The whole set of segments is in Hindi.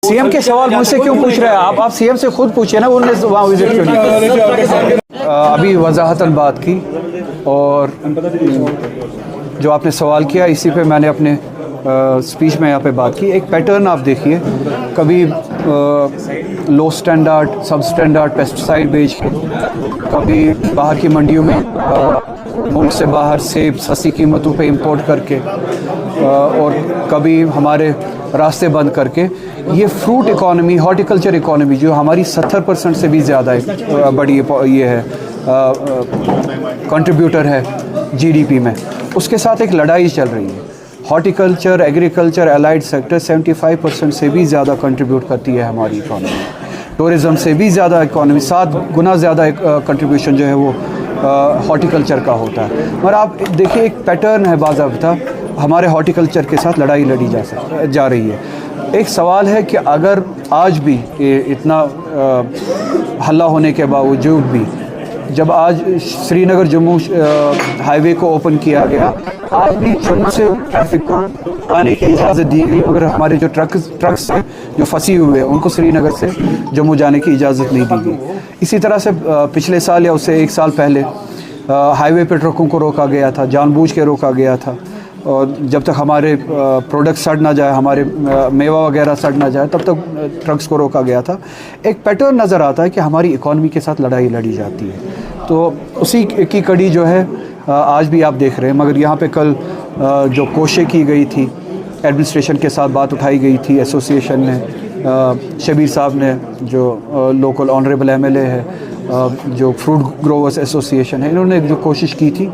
सीएम के सवाल मुझसे क्यों पूछ रहे हैं आप सीएम से खुद पूछिए ना, उन्होंने वहाँ विजिट क्यों नहीं। अभी वजाहतन बात की और जो आपने सवाल किया इसी पे मैंने अपने स्पीच में यहाँ पे बात की। एक पैटर्न आप देखिए, कभी लो स्टैंडर्ड सब स्टैंडर्ड पेस्टिसाइड बेच के, कभी बाहर की मंडियों में मुल्क से बाहर सेब सस्ती कीमतों पे इंपोर्ट करके, और कभी हमारे रास्ते बंद करके। ये फ्रूट इकॉनमी, हॉर्टिकल्चर इकॉनमी जो हमारी 70% से भी ज़्यादा बड़ी ये है, कंट्रीब्यूटर है जीडीपी में, उसके साथ एक लड़ाई चल रही है। हॉर्टिकल्चर, एग्रीकल्चर, एलाइड सेक्टर 75% से भी ज़्यादा कंट्रीब्यूट करती है हमारी इकॉनमी। टूरिज़म से भी ज़्यादा इकॉनमी, 7 गुना ज़्यादा कंट्रीब्यूशन जो है वो हॉर्टिकल्चर का होता है। मगर आप देखिए एक पैटर्न है बाज़ाब्ता, हमारे हॉर्टिकल्चर के साथ लड़ाई लड़ी जा रही है। एक सवाल है कि अगर आज भी इतना हल्ला होने के बावजूद भी, जब आज श्रीनगर जम्मू हाईवे को ओपन किया गया, आज भी जम्मू से ट्रैफिक को आने की इजाज़त दी गई, मगर हमारे जो ट्रक्स हैं जो फंसी हुए हैं उनको श्रीनगर से जम्मू जाने की इजाज़त नहीं दी गई। इसी तरह से पिछले साल या उससे 1 साल पहले हाईवे पर ट्रकों को रोका गया था, जानबूझ के रोका गया था, और जब तक हमारे प्रोडक्ट सड़ ना जाए, हमारे मेवा वगैरह सड़ ना जाए, तब तक ट्रक्स को रोका गया था। एक पैटर्न नज़र आता है कि हमारी इकॉनमी के साथ लड़ाई लड़ी जाती है, तो उसी की कड़ी जो है आज भी आप देख रहे हैं। मगर यहाँ पे कल जो कोशिश की गई थी, एडमिनिस्ट्रेशन के साथ बात उठाई गई थी, एसोसिएशन ने, शबीर साहब ने जो लोकल ऑनरेबल एमएलए है, जो फ्रूट ग्रोवर्स एसोसिएशन है, इन्होंने जो कोशिश की थी,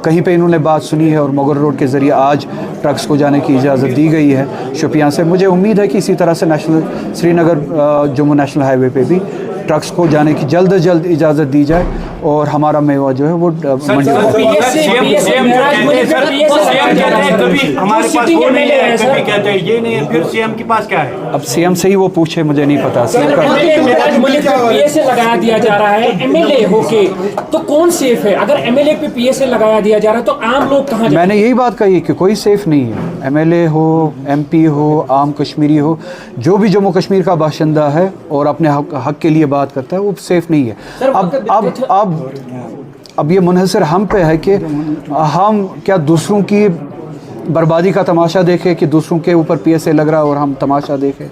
कहीं पे इन्होंने बात सुनी है और मोगर रोड के ज़रिए आज ट्रक्स को जाने की इजाज़त दी गई है शोपियां से। मुझे उम्मीद है कि इसी तरह से श्रीनगर जम्मू नेशनल हाईवे पे भी ट्रक्स को जाने की जल्द से जल्द इजाज़त दी जाए और हमारा मेवा जो है वो मंडी अब सीएम से ही वो पूछे, मुझे नहीं पता। पीएसए लगाया दिया जा रहा है एमएलए होके, तो कौन सेफ है? अगर एमएलए पे पीएसए लगाया दिया जा रहा है तो आम लोग कहाँ? मैंने यही बात कही कि कोई सेफ नहीं है। एमएलए हो, एमपी हो, आम कश्मीरी हो, जो भी जम्मू कश्मीर का बाशिंदा है और अपने हक के लिए बात करता है, वो सेफ नहीं है। अब ये मुनहसर हम पे है कि हम क्या दूसरों की बर्बादी का तमाशा देखें, कि दूसरों के ऊपर पीएसए लग रहा है और हम तमाशा देखें,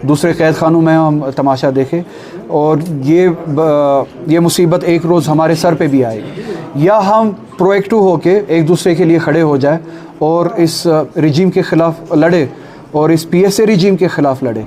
दूसरे कैद खानों में हम तमाशा देखें, और ये मुसीबत एक रोज़ हमारे सर पे भी आएगी। या हम प्रोएक्टिव होके एक दूसरे के लिए खड़े हो जाए और इस रिजीम के ख़िलाफ़ लड़े और इस पीएसए रिजीम के ख़िलाफ़ लड़े।